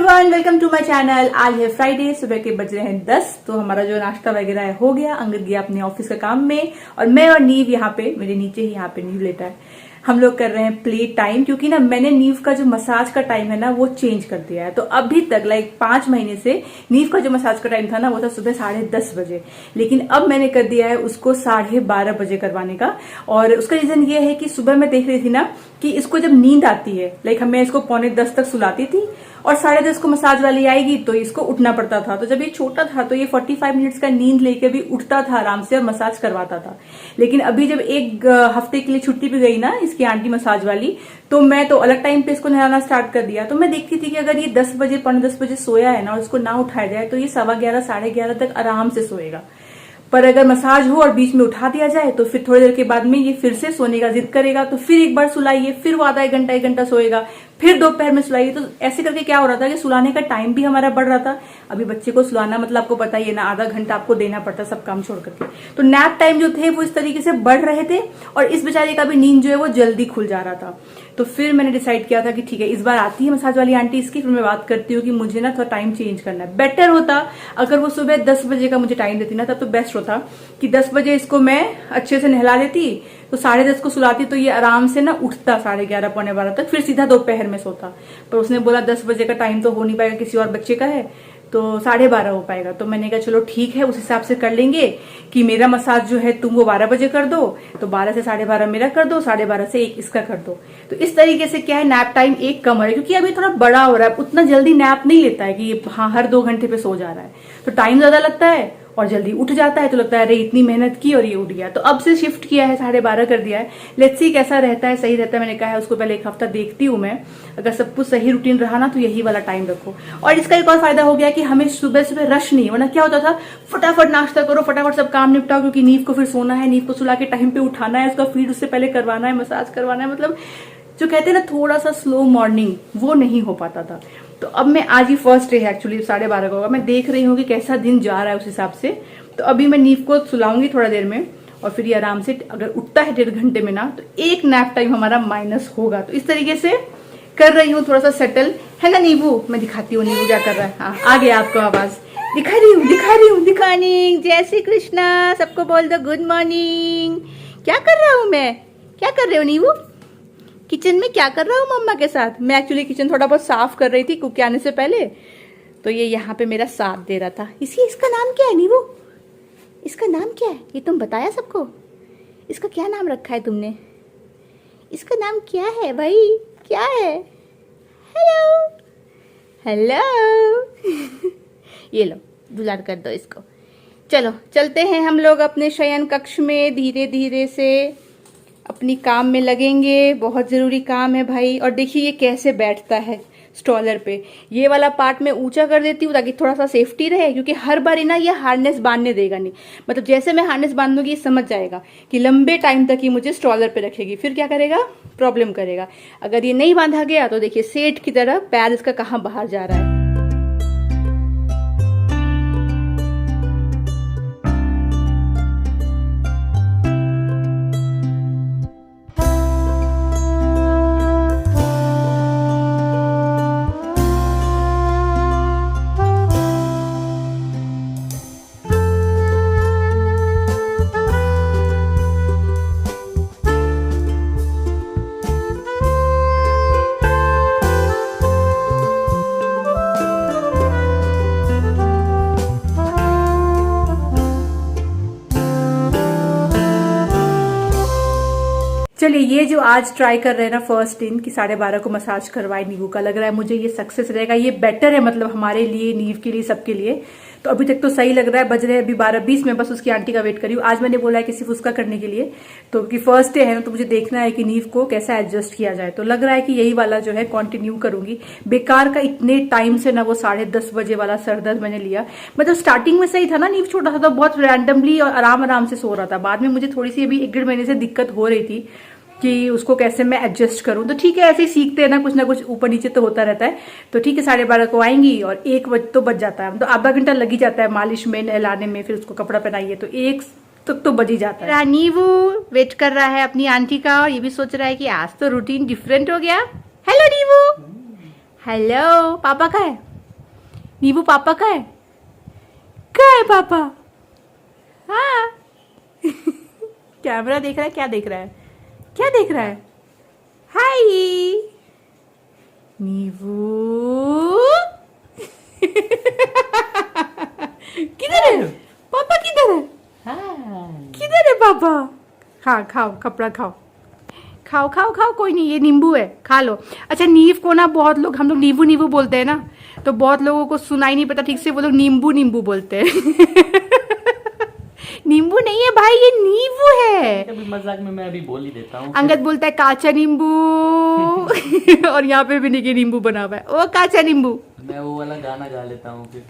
Everyone, welcome to my channel. आज है Friday, सुबह के बज रहे हैं 10। तो हमारा जो नाश्ता वगैरह है हो गया। अंगद गया अपने ऑफिस का काम में और मैं और नीव यहाँ पे मेरे नीचे ही यहाँ पे नीव लेटा है। हम लोग कर रहे हैं प्ले टाइम, क्योंकि ना मैंने नीव का जो मसाज का टाइम है ना वो चेंज कर दिया है। तो अभी तक 5 महीने से नीव का जो मसाज का टाइम था ना वो था सुबह 10:30 बजे, लेकिन अब मैंने कर दिया है उसको 12:30 बजे करवाने का। और उसका रीजन ये है कि सुबह मैं देख रही थी ना कि इसको जब नींद आती है, मैं इसको 9:45 तक सुलाती थी और 10:30 को मसाज वाली आएगी तो इसको उठना पड़ता था। तो जब ये छोटा था तो ये 45 मिनट्स का नींद लेके भी उठता था आराम से और मसाज करवाता था। लेकिन अभी जब एक हफ्ते के लिए छुट्टी पे गई ना इसकी आंटी मसाज वाली, तो मैं तो अलग टाइम पे इसको नहलाना स्टार्ट कर दिया। तो मैं देखती थी कि अगर ये 10 बजे 10 बजे सोया है ना और इसको ना उठाया जाए तो ये 11:15 11:30 तक आराम से सोएगा। पर अगर मसाज हो और बीच में उठा दिया जाए तो फिर थोड़ी देर के बाद में ये फिर से सोने का जिद करेगा। तो फिर एक बार सुलाइए, फिर वो आधा 1 घंटा सोएगा, फिर दोपहर में सुलाइए। तो ऐसे करके क्या हो रहा था कि सुलाने का टाइम भी हमारा बढ़ रहा था। अभी बच्चे को सुलाना मतलब आपको पता ही है ना, आधा घंटा आपको देना पड़ता सब काम छोड़ करके। तो नैप टाइम जो थे वो इस तरीके से बढ़ रहे थे और इस बेचारे का भी नींद जो है वो जल्दी खुल जा रहा था। तो फिर मैंने डिसाइड किया था कि ठीक है, इस बार आती है मसाज वाली आंटी इसकी, फिर मैं बात करती हूँ कि मुझे ना थोड़ा टाइम चेंज करना है। बेटर होता अगर वो सुबह 10 बजे का मुझे टाइम देती ना, तब तो बेस्ट होता कि 10 बजे इसको मैं अच्छे से नहला देती, तो 10:30 को सुलाती तो ये आराम से ना उठता 11:30 पौने 12 तक, फिर सीधा दोपहर में सोता। पर उसने बोला 10 बजे का टाइम तो हो नहीं पाएगा, किसी और बच्चे का है, तो 12:30 हो पाएगा। तो मैंने कहा चलो ठीक है, उस हिसाब से कर लेंगे कि मेरा मसाज जो है तुम वो 12 बजे कर दो, तो 12 से 12:30 मेरा कर दो, 12:30 से 1 इसका कर दो। तो इस तरीके से क्या है, नैप टाइम एक कम हो रहा है, क्योंकि अभी थोड़ा बड़ा हो रहा है, उतना जल्दी नैप नहीं लेता है कि हाँ हर 2 घंटे पे सो जा रहा है। तो टाइम ज्यादा लगता है और जल्दी उठ जाता है, तो लगता है अरे इतनी मेहनत की और ये उठ गया। तो अब से शिफ्ट किया है, 12:30 कर दिया है। लेट्स सी कैसा रहता है, सही रहता है। मैंने कहा है उसको पहले 1 हफ्ता देखती हूँ मैं, अगर सब कुछ सही रूटीन रहा ना तो यही वाला टाइम रखो। और इसका एक और फायदा हो गया कि हमें सुबह सुबह रश नहीं, वरना क्या होता था फटाफट नाश्ता करो, फटाफट सब काम निपटाओ, क्योंकि नीव को फिर सोना है, नीव को सुला के टाइम पे उठाना है, उसका फीड उससे पहले करवाना है, मसाज करवाना है। मतलब जो कहते हैं ना थोड़ा सा स्लो मॉर्निंग, वो नहीं हो पाता था। तो अब मैं आज ही फर्स्ट डे है एक्चुअली, 12:30 का होगा। मैं देख रही हूँ कि कैसा दिन जा रहा है उस हिसाब से। तो अभी मैं नीव को सुलाऊंगी थोड़ा देर में और फिर ये आराम से अगर उठता है 1.5 घंटे में ना, तो एक नैप टाइम हमारा माइनस होगा। तो इस तरीके से कर रही हूँ थोड़ा सा सेटल, है ना नीबू? मैं दिखाती हूँ नीबू क्या कर रहा है। हाँ, आ गया आपको आवाज, दिखा रही हूँ। गुड मॉर्निंग, जय श्री कृष्णा, सबको बोल दो गुड मॉर्निंग। क्या कर रहा हूँ मैं? क्या कर रहे हो नीबू? किचन में क्या कर रहा हूँ मम्मा के साथ? मैं एक्चुअली किचन थोड़ा बहुत साफ कर रही थी कुक आने से पहले, तो ये यहाँ पे मेरा साथ दे रहा था। इसका नाम क्या है नीबू? इसका नाम क्या है ये तुम बताया सबको? इसका क्या नाम रखा है तुमने? इसका नाम क्या है भाई? क्या है? हेलो हेलो ये लो, दुलार कर दो इसको। चलो चलते हैं हम लोग अपने शयन कक्ष में, धीरे धीरे से अपनी काम में लगेंगे। बहुत जरूरी काम है भाई। और देखिए ये कैसे बैठता है स्ट्रॉलर पे। ये वाला पार्ट मैं ऊंचा कर देती हूँ ताकि थोड़ा सा सेफ्टी रहे, क्योंकि हर बार ना ये हार्नेस बांधने देगा नहीं। मतलब जैसे मैं हार्नेस बांधूंगी ये समझ जाएगा कि लंबे टाइम तक ही मुझे स्ट्रॉलर पे रखेगी, फिर क्या करेगा, प्रॉब्लम करेगा। अगर ये नहीं बांधा गया तो देखिए सेठ की तरह पैर इसका कहाँ बाहर जा रहा है। चलिए, ये जो आज ट्राई कर रहे हैं ना फर्स्ट दिन की 12:30 को मसाज करवाए नींबू का, लग रहा है मुझे ये सक्सेस रहेगा। ये बेटर है मतलब हमारे लिए, नींव के लिए, सबके लिए। तो अभी तक तो सही लग रहा है। बज रहे हैं अभी 12:20 में, बस उसकी आंटी का वेट करी हूँ। आज मैंने बोला है कि सिर्फ उसका करने के लिए, तो कि फर्स्ट डे है ना, तो मुझे देखना है कि नींव को कैसा एडजस्ट किया जाए। तो लग रहा है कि यही वाला जो है कंटिन्यू करूंगी। बेकार का इतने टाइम से ना वो 10:30 बजे वाला सरदर्द मैंने लिया। मतलब स्टार्टिंग में सही था ना, नींव छोटा था तो बहुत रैंडमली और आराम से सो रहा था। बाद में मुझे थोड़ी सी अभी 1-1.5 महीने से दिक्कत हो रही थी कि उसको कैसे मैं एडजस्ट करूं। तो ठीक है, ऐसे ही सीखते हैं ना कुछ ऊपर नीचे तो होता रहता है। तो ठीक है, 12:30 को आएंगी और 1 बजे तो बज जाता है, तो आधा घंटा लग ही जाता है मालिश में, नहलाने में, फिर उसको कपड़ा पहनाइए, तो 1 तक तो बज ही जाता है। नींबू वेट कर रहा है अपनी आंटी का और ये भी सोच रहा है कि आज तो रूटीन डिफरेंट हो गया। हेलो नींबू, हेलो, पापा का है? नींबू पापा का है? क्या है पापा? हाँ। कैमरा देख रहा है, क्या देख रहा है? क्या देख रहा है? हाय नींबू। किधर है पापा? किधर है? किधर है पापा? हाँ खाओ, कपड़ा खाओ, खाओ खाओ खाओ, कोई नहीं, ये नींबू है, खा लो। अच्छा नींव को ना बहुत लोग, हम लोग नींबू नींबू बोलते हैं ना, तो बहुत लोगों को सुनाई नहीं पता ठीक से, वो लोग नींबू नींबू बोलते हैं। नींबू नहीं है भाई, ये नींबू है। कभी मजाक में मैं अभी बोल ही देता हूँ। अंगद बोलता है काचा नींबू। और यहाँ पे भी नहीं नींबू बना हुआ है, ओ काचा नींबू। मैं वो वाला गाना गा लेता हूँ फिर,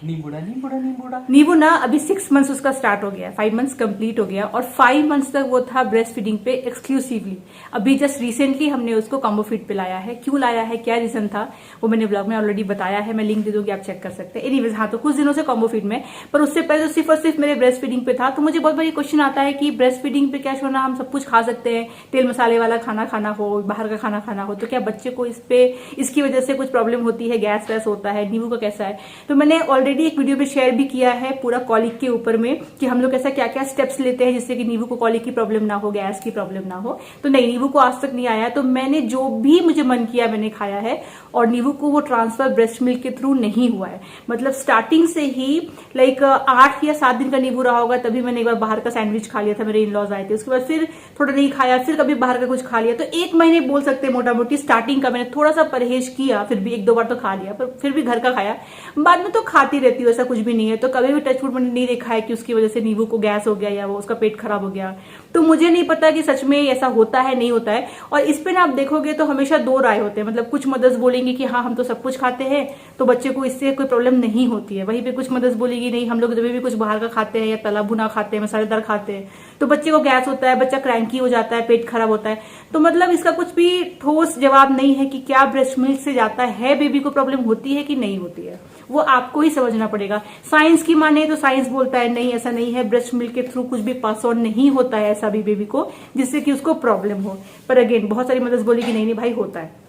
नींबूड़ा नींबूड़ा नींबूड़ा। नींबू ना अभी 6 मंथ्स उसका स्टार्ट हो गया, 5 मंथ्स कंप्लीट हो गया, और 5 मंथ्स तक वो था ब्रेस्ट फीडिंग पे एक्सक्लूसिवली। अभी जस्ट रिसेंटली हमने उसको कॉम्बो फीड पे लाया है। क्यों लाया है, क्या रीजन था, वो मैंने ब्लॉग में ऑलरेडी बताया है, मैं लिंक दे दूंगी, आप चेक कर सकते हैं। एनीवेज हाँ, तो कुछ दिनों से कॉम्बो फीड में, पर उससे पहले तो सिर्फ और सिर्फ मेरे ब्रेस्ट फीडिंग पे था। तो मुझे बहुत बड़ी क्वेश्चन आता है कि ब्रेस्ट फीडिंग पे क्या छोड़ना, हम सब कुछ खा सकते हैं, तेल मसाले वाला खाना खाना हो, बाहर का खाना खाना हो, तो क्या बच्चे को इस पे इसकी वजह से कुछ प्रॉब्लम होती है, गैस वैस होता है, नींबू का कैसा है। तो मैंने ऑलरेडी एक वीडियो में शेयर भी किया है पूरा कॉलिक के ऊपर में, कि हम लोग ऐसा क्या क्या स्टेप्स लेते हैं जिससे कि नींबू को कॉलिक की प्रॉब्लम ना हो, गैस की प्रॉब्लम ना हो। तो नहीं, नींबू को आज तक नहीं आया। तो मैंने जो भी मुझे मन किया मैंने खाया है, और नींबू को वो ट्रांसफर ब्रेस्ट मिल्क के थ्रू नहीं हुआ है। मतलब स्टार्टिंग से ही लाइक 8 या 7 दिन का नींबू रहा होगा, तभी मैंने एक बार बाहर का सैंडविच खा लिया था, मेरे इन लॉज आए थे, उसके बाद फिर थोड़ा नहीं खाया, फिर कभी बाहर का कुछ खा लिया। तो 1 महीने बोल सकते हैं मोटा मोटी स्टार्टिंग का मैंने थोड़ा सा परहेज किया, फिर भी 1-2 बार तो खा लिया, पर फिर भी घर का खाया। बाद में तो खाती रहती हूँ, ऐसा कुछ भी नहीं है। तो कभी भी टच फूड मैंने नहीं देखा है कि उसकी वजह से नींबू को गैस हो गया या वो उसका पेट खराब हो गया। तो मुझे नहीं पता कि सच में ऐसा होता है नहीं होता है। और इस पे ना आप देखोगे तो हमेशा 2 राय होते हैं। मतलब कुछ मदर्स बोलेंगी कि हाँ हम तो सब कुछ खाते हैं तो बच्चे को इससे कोई प्रॉब्लम नहीं होती है, वहीं पे कुछ मदर्स बोलेगी नहीं, हम लोग जब भी कुछ बाहर का खाते हैं या तला भुना खाते हैं, मसालेदार खाते हैं, तो बच्चे को गैस होता है, बच्चा क्रैंकी हो जाता है, पेट खराब होता है। तो मतलब इसका कुछ भी ठोस जवाब नहीं है कि क्या ब्रेस्ट मिल्क से जाता है बेबी को प्रॉब्लम होती है कि नहीं होती है, वो आपको ही समझना पड़ेगा। साइंस की माने तो साइंस बोलता है नहीं ऐसा नहीं है, ब्रेस्ट मिल्क के थ्रू कुछ भी पास ऑन नहीं होता है ऐसा भी बेबी को जिससे कि उसको प्रॉब्लम हो। पर अगेन बहुत सारी मदर्स बोली कि नहीं नहीं भाई होता है।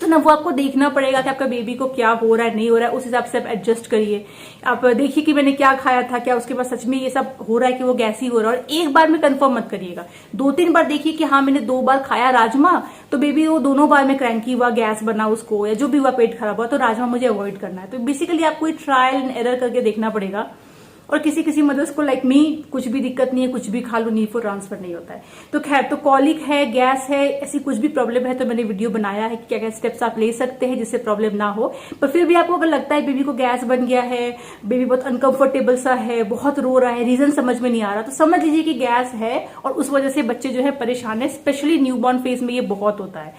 तो ना वो आपको देखना पड़ेगा कि आपका बेबी को क्या हो रहा है नहीं हो रहा है, उस हिसाब से आप एडजस्ट करिए। आप देखिए कि मैंने क्या खाया था, क्या उसके बाद सच में ये सब हो रहा है कि वो गैस ही हो रहा है। और एक बार में कंफर्म मत करिएगा, 2-3 बार देखिए कि हाँ मैंने 2 बार खाया राजमा तो बेबी वो दोनों बार में क्रैंकी हुआ, गैस बना उसको, या जो भी हुआ पेट खराब हुआ, तो राजमा मुझे अवॉइड करना है। तो बेसिकली आपको ट्रायल एंड एरर करके देखना पड़ेगा। और किसी किसी मदर्स को लाइक मी कुछ भी दिक्कत नहीं है, कुछ भी खा लो, नींबू ट्रांसफर नहीं होता है। तो खैर, तो कॉलिक है, गैस है, ऐसी कुछ भी प्रॉब्लम है तो मैंने वीडियो बनाया है कि क्या क्या स्टेप्स आप ले सकते हैं जिससे प्रॉब्लम ना हो। पर फिर भी आपको अगर लगता है बेबी को गैस बन गया है, बेबी बहुत अनकंफर्टेबल सा है, बहुत रो रहा है, रीजन समझ में नहीं आ रहा, तो समझ लीजिए कि गैस है और उस वजह से बच्चे जो है परेशान है। स्पेशली न्यूबॉर्न फेज में ये बहुत होता है।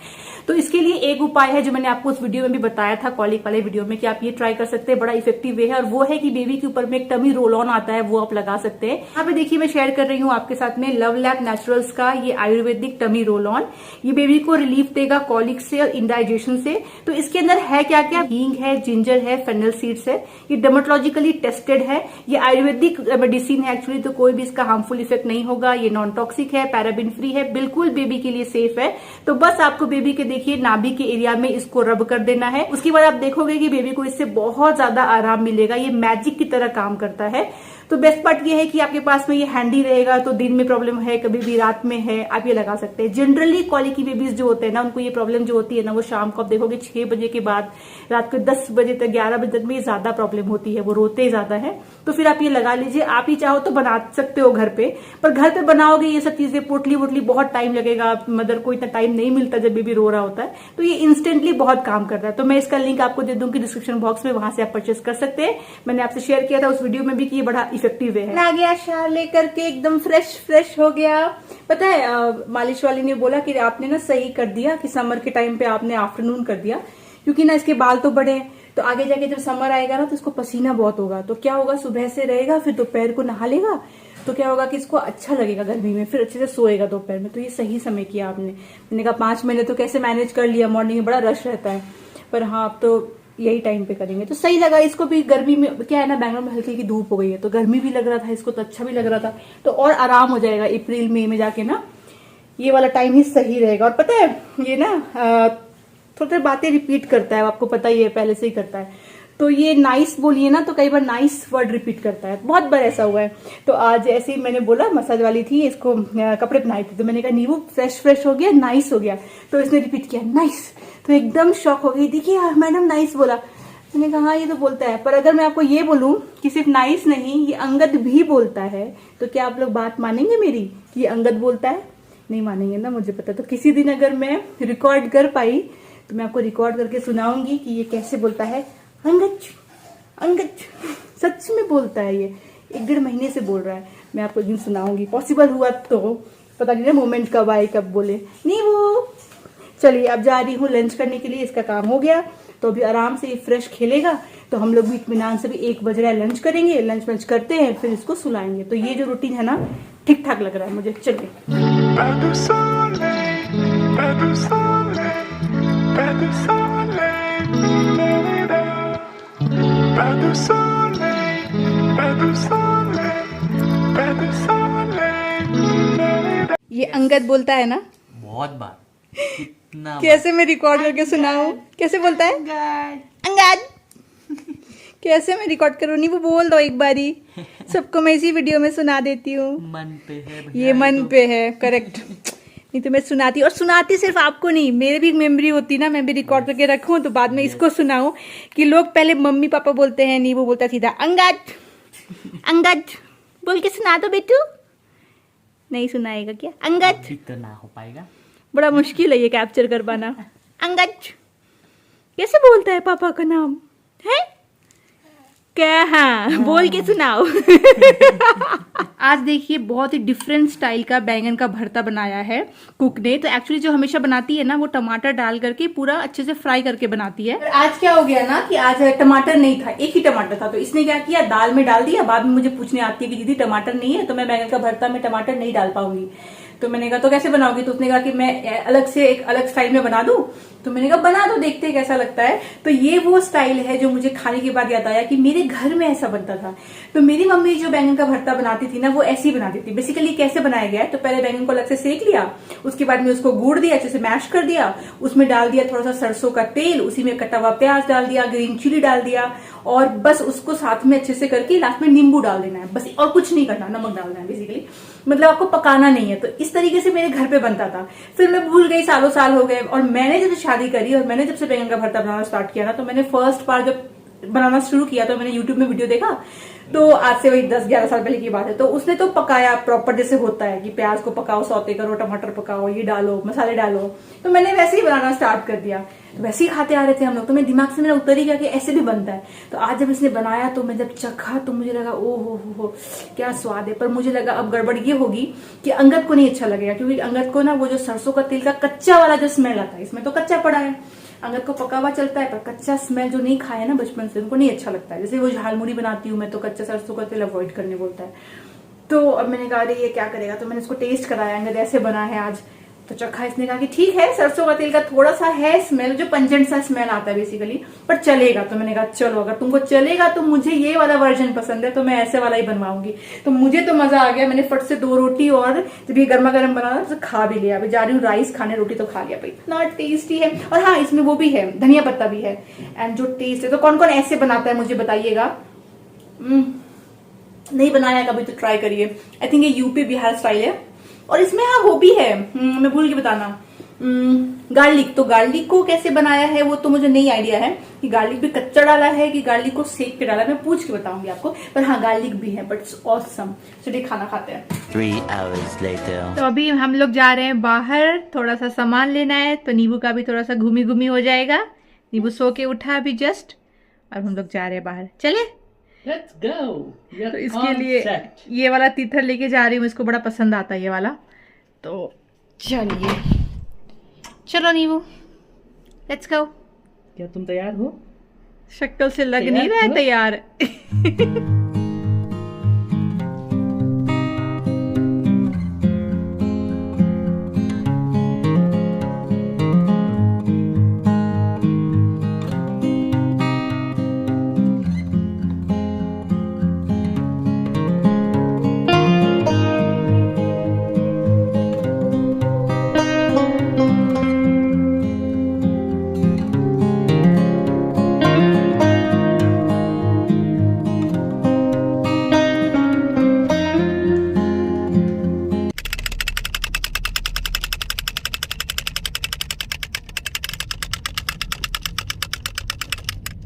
तो इसके लिए एक उपाय है जो मैंने आपको उस वीडियो में भी बताया था, कॉलिक वाले वीडियो में, कि आप ये ट्राई कर सकते हैं, बड़ा इफेक्टिव वे है। और वो है कि बेबी के ऊपर में एक टमी रोल ऑन आता है, वो आप लगा सकते हैं। यहाँ पे देखिए मैं शेयर कर रही हूँ आपके साथ में लव लैब नेचुरल्स का ये आयुर्वेदिक टमी रोल ऑन। ये बेबी को रिलीफ देगा कॉलिक से और इंडाइजेशन से। तो इसके अंदर है क्या क्या, हींग है, जिंजर है, फेनल सीड्स है, ये डर्मेटोलॉजिकली टेस्टेड है, ये आयुर्वेदिक मेडिसिन है एक्चुअली, तो कोई भी इसका हार्मफुल इफेक्ट नहीं होगा, ये नॉन टॉक्सिक है, पैराबिन फ्री है, बिल्कुल बेबी के लिए सेफ है। तो बस आपको बेबी के देखिए नाभि के एरिया में इसको रब कर देना है। उसके बाद आप देखोगे कि बेबी को इससे बहुत ज्यादा आराम मिलेगा, ये मैजिक की तरह काम करता है। तो बेस्ट पार्ट ये है कि आपके पास में ये हैंडी रहेगा, तो दिन में प्रॉब्लम है, कभी भी रात में है, आप ये लगा सकते हैं। जनरली कॉलिकी बेबीज जो होते हैं ना, उनको ये प्रॉब्लम जो होती है ना, वो शाम को आप देखोगे 6 बजे के बाद रात को 10 बजे तक, 11 बजे तक में ये ज्यादा प्रॉब्लम होती है, वो रोते ज्यादा है। तो फिर आप ये लगा लीजिए। आप ही चाहो तो बना सकते हो घर पे, पर घर पे बनाओगे ये सब चीजें पोटली वोटली बहुत टाइम लगेगा, मदर को इतना टाइम नहीं मिलता जब बेबी रो रहा होता है। तो ये इंस्टेंटली बहुत काम करता है। तो मैं इसका लिंक आपको दे दूंगी डिस्क्रिप्शन बॉक्स में, वहां से आप परचेस कर सकते हैं। मैंने आपसे शेयर किया था उस वीडियो में भी कि ये बड़ा इफेक्टिव है। आ गया शार लेकर के, एकदम फ्रेश हो गया। पता है मालिश वाली ने बोला कि आपने ना सही कर दिया कि समर के टाइम पे आपने आफ्टरनून कर दिया, क्योंकि ना इसके बाल तो बड़े हैं, तो आगे जाके जब समर आएगा ना तो इसको पसीना बहुत होगा। तो क्या होगा, सुबह से रहेगा, फिर दोपहर को नहा लेगा, तो क्या होगा कि इसको अच्छा लगेगा गर्मी में, फिर अच्छे से सोएगा दोपहर में। तो ये सही समय किया आपने। मैंने कहा 5 महीने तो कैसे मैनेज कर लिया, मॉर्निंग में बड़ा रश रहता है, पर हाँ अब तो यही टाइम पे करेंगे तो सही लगा। इसको भी गर्मी में क्या है ना, बैंगलोर में हल्की हल्की धूप हो गई है, तो गर्मी भी लग रहा था इसको, तो अच्छा भी लग रहा था, तो और आराम हो जाएगा। अप्रैल मई में जाके ना ये वाला टाइम ही सही रहेगा। और पता है ये ना थोड़ी बातें रिपीट करता है, आपको पता ही है, पहले से ही करता है। तो ये नाइस बोलिए ना तो कई बार नाइस वर्ड रिपीट करता है, बहुत बार ऐसा हुआ है। तो आज ऐसे ही मैंने बोला, मसाज वाली थी, इसको कपड़े पहनाए थे, तो मैंने कहा नींबू फ्रेश हो गया, नाइस हो गया, तो इसने रिपीट किया नाइस, तो एकदम शॉक हो गई, देखिए मैडम नाइस बोला। मैंने कहा हाँ ये तो बोलता है, पर अगर मैं आपको ये बोलूं कि सिर्फ नाइस नहीं, ये अंगद भी बोलता है, तो क्या आप लोग बात मानेंगे मेरी कि ये अंगद बोलता है? नहीं मानेंगे ना, मुझे पता। तो किसी दिन अगर मैं रिकॉर्ड कर पाई तो मैं आपको रिकॉर्ड करके सुनाऊंगी कि ये कैसे बोलता है, अंगद अंगद। सच में बोलता है, ये 1-1.5 महीने से बोल रहा है। मैं आपको एक दिन सुनाऊंगी, पॉसिबल हुआ तो, पता नहीं ना मोमेंट कब आए कब बोले। नहीं वो चलिए, अब जा रही हूँ लंच करने के लिए, इसका काम हो गया तो अभी आराम से फ्रेश खेलेगा, तो हम लोग भी इत्मीनान से भी 1 बज रहा है, लंच करेंगे, लंच करते हैं, फिर इसको सुलाएंगे। तो ये जो रूटीन है ना, ठीक ठाक लग रहा है मुझे। चलिए ये अंगद बोलता है ना बहुत बार, कितना कैसे मैं रिकॉर्ड करके सुनाऊं? कैसे बोलता है अंगद? कैसे मैं रिकॉर्ड करूं? नहीं वो बोल दो एक बारी, सबको मैं इसी वीडियो में सुना देती हूँ। मन पे है ये मन पे है, करेक्ट। नहीं तो मैं सुनाती, और सुनाती सिर्फ आपको नहीं, मेरे भी मेमोरी होती ना, मैं भी रिकॉर्ड करके रखूं तो बाद में इसको सुनाऊं कि लोग पहले मम्मी पापा बोलते हैं, नहीं वो बोलता सीधा अंगद अंगद बोल के सुना दो बेटू। नहीं सुनाएगा क्या अंगद? ठीक तो ना हो पाएगा, बड़ा मुश्किल है ये कैप्चर कर पाना। अंगद कैसे बोलता है पापा का नाम है क्या? हाँ बोल के सुनाओ। आज देखिए बहुत ही डिफरेंट स्टाइल का बैंगन का भरता बनाया है कुक ने। तो एक्चुअली जो हमेशा बनाती है ना, वो टमाटर डाल करके पूरा अच्छे से फ्राई करके बनाती है। आज क्या हो गया ना कि आज टमाटर नहीं था, एक ही टमाटर था, तो इसने क्या किया, दाल में डाल दिया। बाद में मुझे पूछने आती है कि दीदी टमाटर नहीं है, तो मैं बैंगन का भरता में टमाटर नहीं डाल पाऊंगी। तो मैंने कहा तो कैसे बनाओगी? तो उसने कहा कि मैं अलग से एक अलग स्टाइल में बना दूं। तो मैंने कहा बना दो, देखते हैं कैसा लगता है। तो ये वो स्टाइल है जो मुझे खाने के बाद याद आया कि मेरे घर में ऐसा बनता था। तो मेरी मम्मी जो बैंगन का भरता बनाती थी ना, वो ऐसे ही बनाती थी। बेसिकली कैसे बनाया गया है, तो पहले बैंगन को अलग से सेक लिया, उसके बाद में उसको गूड़ दिया, अच्छे से मैश कर दिया, उसमें डाल दिया थोड़ा सा सरसों का तेल, उसी में कटा हुआ प्याज डाल दिया, ग्रीन चिली डाल दिया, और बस उसको साथ में अच्छे से करके लास्ट में नींबू डाल देना है, बस और कुछ नहीं करना, नमक डालना है बेसिकली, मतलब आपको पकाना नहीं है। तो इस तरीके से मेरे घर पे बनता था। फिर मैं भूल गई, सालों साल हो गए, और मैंने जब शादी करी और मैंने जब से बैंगन का भरता बनाना स्टार्ट किया ना, तो मैंने फर्स्ट बार जब बनाना शुरू किया तो मैंने यूट्यूब में वीडियो देखा। तो आज से वही 10-11 साल पहले की बात है। तो उसने तो पकाया प्रॉपर, जैसे होता है कि प्याज को पकाओ, सौते करो, टमाटर पकाओ, ये डालो, मसाले डालो। तो मैंने वैसे ही बनाना स्टार्ट कर दिया, तो वैसे ही खाते आ रहे थे हम लोग। तो मेरे दिमाग से मेरा उतर ही गया कि ऐसे भी बनता है। तो आज जब इसने बनाया तो मैं जब चखा तो मुझे लगा ओ हो क्या स्वाद है। पर मुझे लगा अब गड़बड़ ये होगी कि अंगद को नहीं अच्छा लगेगा, क्योंकि अंगद को ना वो जो सरसों का तेल का कच्चा वाला जो स्मेल आता है, इसमें तो कच्चा पड़ा है, अंगद को पका हुआ चलता है, पर कच्चा स्मेल जो नहीं खाया ना बचपन से, उनको नहीं अच्छा लगता है। जैसे वो झालमुड़ी बनाती हूँ मैं, तो कच्चा सरसों का तेल अवॉइड करने बोलता है। तो अब मैंने कहा अरे ये क्या करेगा, तो मैंने इसको टेस्ट कराया, अंगद ऐसे बना है आज। तो चखा, इसने कहा कि ठीक है, सरसों का तेल का थोड़ा सा है स्मेल, जो पंजेंट सा स्मेल आता है बेसिकली, पर चलेगा। तो मैंने कहा चलो अगर तुमको चलेगा तो मुझे ये वाला वर्जन पसंद है, तो मैं ऐसे वाला ही बनवाऊंगी। तो मुझे तो मजा आ गया, मैंने फट से 2 रोटी, और जब ये गर्मा गर्म बना तो खा भी लिया। अभी जा रही हूँ राइस खाने, रोटी तो खा लिया भाई, इतना टेस्टी है। और हाँ, इसमें वो भी है, धनिया पत्ता भी है, एंड जो टेस्ट है। तो कौन कौन ऐसे बनाता है मुझे बताइएगा। नहीं बनाया कभी तो ट्राई करिए। आई थिंक ये यूपी बिहार स्टाइल है। और इसमें हाँ वो भी है, मैं भूल के बताना, गार्लिक। तो गार्लिक को कैसे बनाया है वो तो मुझे नहीं आइडिया है कि गार्लिक भी कच्चा डाला है कि गार्लिक को सेक के डाला है, मैं पूछ के बताऊंगी आपको। पर हाँ गार्लिक भी है, बट इट्स ऑसम। चलिए खाना खाते हैं। 3 hours later. तो अभी हम लोग जा रहे हैं बाहर, थोड़ा सा सामान लेना है। तो नींबू का भी थोड़ा सा घूमी घूमी हो जाएगा। नींबू सो के उठा अभी जस्ट, और हम लोग जा रहे हैं बाहर। चले लेट्स गो। तो इसके लिए ये वाला तीथर लेके जा रही हूँ, इसको बड़ा पसंद आता है ये वाला। तो चलिए, चलो नींबू, लेट्स गो। क्या तुम तैयार हो? शक्ल से लग नहीं रहा है तैयार।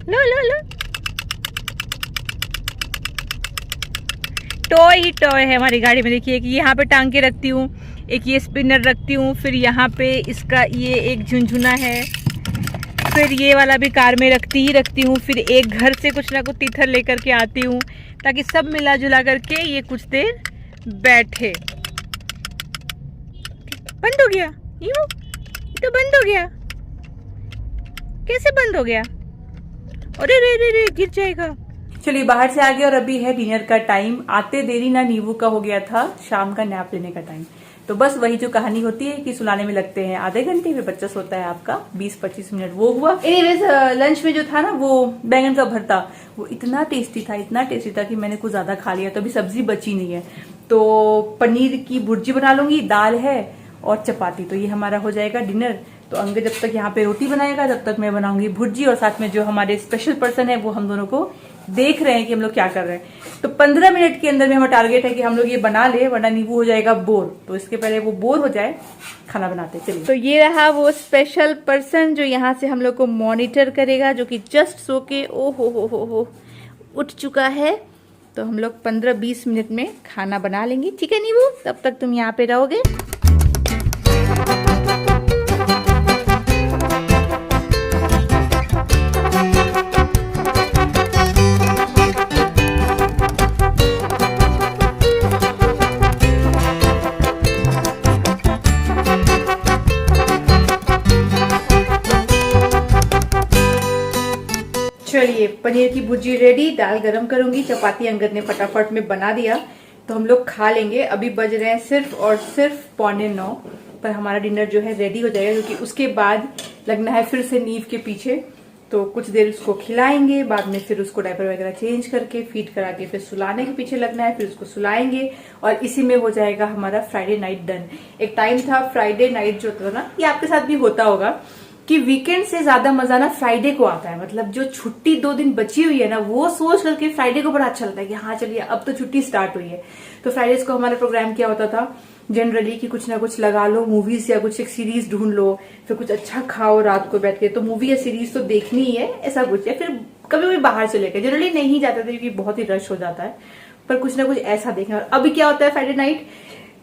लो लो लो, टॉय ही टॉय है हमारी गाड़ी में। देखिए कि यहाँ पे टांग के रखती हूँ, एक ये स्पिनर रखती हूँ, फिर यहाँ पे इसका ये एक झुनझुना है, फिर ये वाला भी कार में रखती हूँ, फिर एक घर से कुछ ना कुछ तीथर लेकर के आती हूँ ताकि सब मिला जुला करके ये कुछ देर बैठे। बंद हो गया ये तो बंद हो गया, कैसे बंद हो गया? अरे रे रे रे गिर जाएगा। चलिए बाहर से आ गए और अभी है डिनर का टाइम। आते देरी ना नींबू का हो गया था शाम का नैप लेने का टाइम। तो बस वही जो कहानी होती है कि सुलाने में लगते हैं आधे घंटे, फिर बच्चा सोता है आपका 20-25 मिनट। वो हुआ। एनीवेज लंच में जो था ना वो बैंगन का भरता, वो इतना टेस्टी था कि मैंने कुछ ज्यादा खा लिया। तो अभी सब्जी बची नहीं है तो पनीर की भुर्जी बना लूंगी, दाल है और चपाती। तो ये हमारा हो जाएगा डिनर। तो अंग जब तक यहाँ पे रोटी बनाएगा तब तक मैं बनाऊंगी भुर्जी, और साथ में जो हमारे स्पेशल पर्सन है वो हम दोनों को देख रहे हैं कि हम लोग क्या कर रहे हैं। तो 15 मिनट के अंदर में हमारा टारगेट है कि हम लोग ये बना ले, वरना नींबू हो जाएगा बोर। तो इसके पहले वो बोर हो जाए खाना बनाते चलिए। तो ये रहा वो स्पेशल पर्सन जो यहाँ से हम लोग को मॉनिटर करेगा, जो कि जस्ट सो के ओ हो उठ चुका है। तो हम लोग 15-20 मिनट में खाना बना लेंगे, ठीक है नींबू? तब तक तुम यहाँ पे रहोगे। चलिए पनीर की भुर्जी रेडी, दाल गरम करूंगी, चपाती अंगद ने फटाफट में बना दिया। तो हम लोग खा लेंगे। अभी बज रहे हैं सिर्फ और सिर्फ 8:45 पर हमारा डिनर जो है रेडी हो जाएगा, क्योंकि उसके बाद लगना है फिर से नींव के पीछे। तो कुछ देर उसको खिलाएंगे, बाद में फिर उसको डायपर वगैरह चेंज करके फीड करा के फिर सुलाने के पीछे लगना है, फिर उसको सुलाएंगे और इसी में हो जाएगा हमारा फ्राइडे नाइट डन। एक टाइम था फ्राइडे नाइट जो होता था ना, ये आपके साथ भी होता होगा कि वीकेंड से ज्यादा मजा ना फ्राइडे को आता है। मतलब जो छुट्टी 2 दिन बची हुई है ना, वो सोच करके फ्राइडे को बड़ा अच्छा लगता है कि हाँ चलिए अब तो छुट्टी स्टार्ट हुई है। तो फ्राइडेज को हमारा प्रोग्राम क्या होता था जनरली कि कुछ ना कुछ लगा लो, मूवीज या कुछ एक सीरीज ढूंढ लो, फिर कुछ अच्छा खाओ रात को बैठ के। तो मूवी या सीरीज तो देखनी ही है, ऐसा कुछ। या फिर कभी कभी बाहर चले गए, जनरली नहीं जाते थे क्योंकि बहुत ही रश हो जाता है, पर कुछ ना कुछ ऐसा देखना। और अभी क्या होता है फ्राइडे नाइट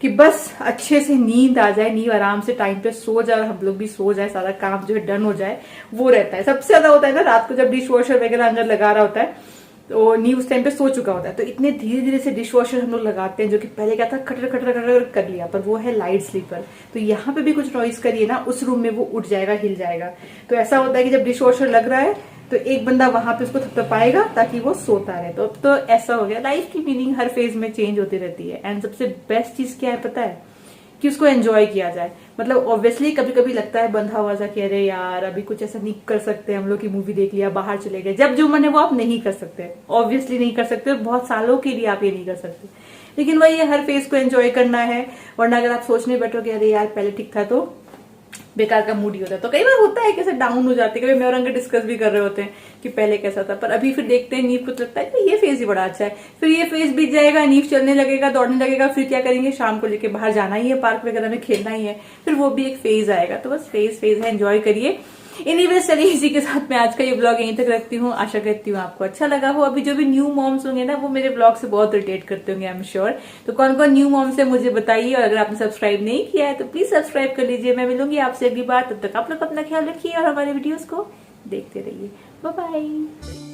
कि बस अच्छे से नींद आ जाए, नींद आराम से टाइम पे सो जाए और हम लोग भी सो जाए, सारा काम जो है डन हो जाए, वो रहता है। सबसे ज्यादा होता है ना रात को जब डिश वॉशर वगैरह अंदर लगा रहा होता है, तो नींद उस टाइम पे सो चुका होता है। तो इतने धीरे धीरे से डिश वॉशर हम लोग लगाते हैं, जो कि पहले क्या था खटर खटर खटर कर लिया, पर वो है लाइट स्लीपर। तो यहाँ पे भी कुछ नॉइज करिए ना, उस रूम में वो उठ जाएगा, हिल जाएगा। तो ऐसा होता है कि जब डिश वॉशर लग रहा है तो एक बंदा वहां पे उसको थपथपाएगा ताकि वो सोता रहे। तो ऐसा हो गया। लाइफ की मीनिंग हर फेज में चेंज होती रहती है। एंड सबसे बेस्ट चीज क्या है पता है? कि उसको एंजॉय किया जाए। मतलब ऑब्वियसली कभी कभी लगता है बंधा हुआ सा कि अरे यार अभी कुछ ऐसा नहीं कर सकते हम लोग की मूवी देख लिया, बाहर चले गए। जब जो मन है वो आप नहीं कर सकते, ऑब्वियसली नहीं कर सकते, और बहुत सालों के लिए आप ये नहीं कर सकते। लेकिन वही है, हर फेज को एंजॉय करना है। वरना अगर आप सोचने बैठोगे अरे यार पहले ठीक था, तो बेकार का मूड ही होता है। तो कई बार होता है कैसे डाउन हो जाते हैं। कभी मैं और अंकल डिस्कस भी कर रहे होते हैं कि पहले कैसा था, पर अभी फिर देखते हैं नींव को लगता है कि ये फेज ही बड़ा अच्छा है। फिर ये फेज बीत जाएगा, नींव चलने लगेगा, दौड़ने लगेगा, फिर क्या करेंगे, शाम को लेके बाहर जाना ही है, पार्क वगैरह में खेलना ही है, फिर वो भी एक फेज आएगा। तो बस फेज है, एंजॉय करिए। एनीवेज चलिए इसी के साथ मैं आज का ये ब्लॉग यहीं तक रखती हूँ। आशा करती हूँ आपको अच्छा लगा हो। अभी जो भी न्यू मॉम्स होंगे ना, वो मेरे ब्लॉग से बहुत रिलेट करते होंगे, आई एम श्योर। तो कौन कौन न्यू मॉम्स है मुझे बताइए, और अगर आपने सब्सक्राइब नहीं किया है तो प्लीज सब्सक्राइब कर लीजिए। मैं मिलूंगी आपसे अगली बार, तब तक आप लोग अपना ख्याल रखिए और हमारे वीडियोस को देखते रहिए। Bye bye.